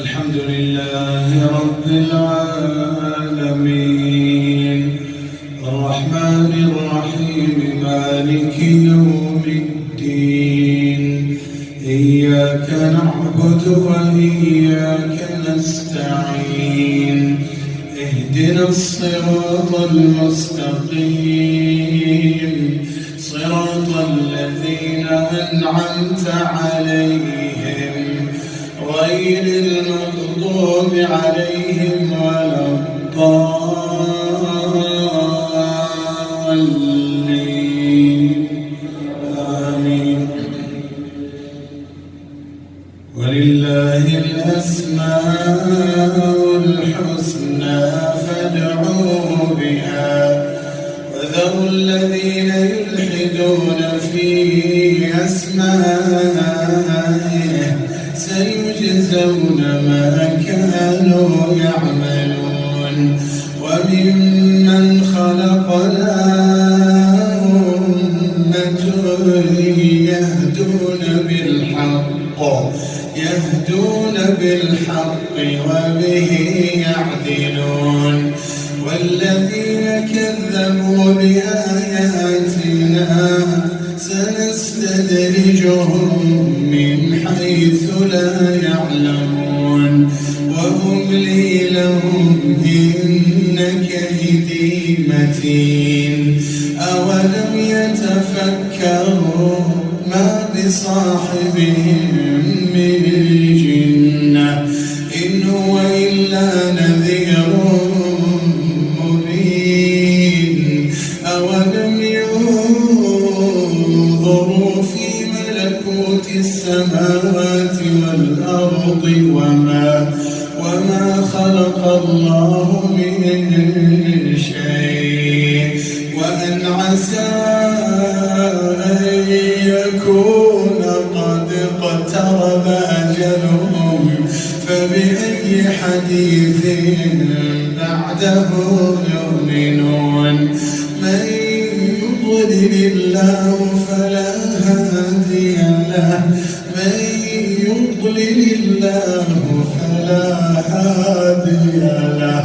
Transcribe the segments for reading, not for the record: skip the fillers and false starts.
الحمد لله رب العالمين الرحمن الرحيم مالك يوم الدين إياك نعبد وإياك نستعين اهدنا الصراط المستقيم صراط الذين أنعمت عليهم غير المغضوب عليهم ولا الضالين آمين. ولله الأسماء الحسنى فادعوه بها وذروا الذين يلحدون في أسمائه سيجزون ما كانوا يعملون. وممن خلقنا أمة يهدون بالحق وبه يعدلون. والذين كذبوا بآياتنا سنستدرجهم من حيث لا يعلمون وأملي لهم إن كيدي متين. أولم يتفكروا ما بصاحبهم من جنة إن هو إلا نذير مبين. أولم ينظروا في ملكوت السماوات والأرض وما خلق الله من شيء وأن عسى أن يكون قد اقترب أجلهم فبأي حديث بعده يؤمنون. من يضلل الله فلا هادي له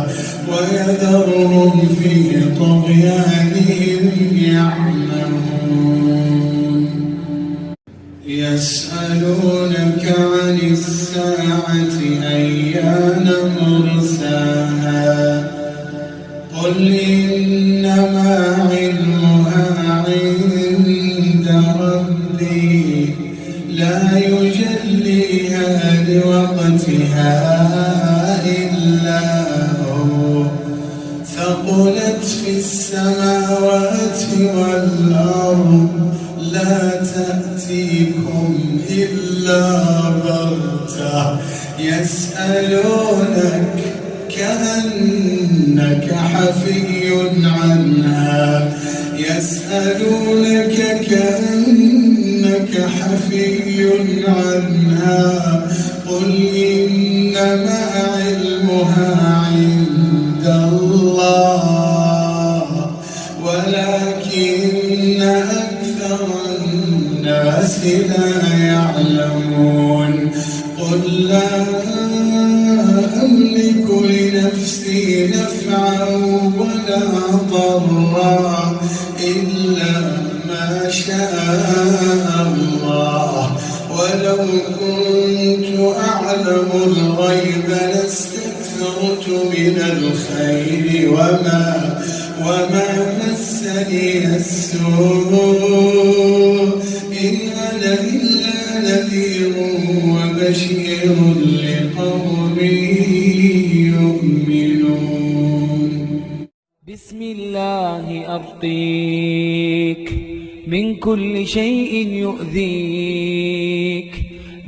ويذرهم في طغيانهم يعمهون. يسألونك عن الساعة أيان مرساها قل إنما علمها عند ربي لا يجليها لوقتها إلا هو ثقلت في السماوات والأرض لا تأتيكم إلا بغتة يسألونك كأنك حفي عنها قل إنما علمها عند الله ولكن أكثر الناس لا يعلمون. قل لا أملك لنفسي نفعا ولا ضرا إلا ما شاء الله ولو كنت أعلم الغيب لاستكثرت من الخير وما مسني السوء إن أنا إلا نذير وبشير لقوم يؤمنون. بسم الله أرقيك من كل شيء يؤذيك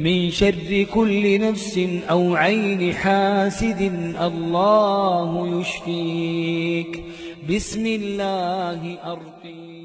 من شر كل نفس أو عين حاسد الله يشفيك. بسم الله أرقيك.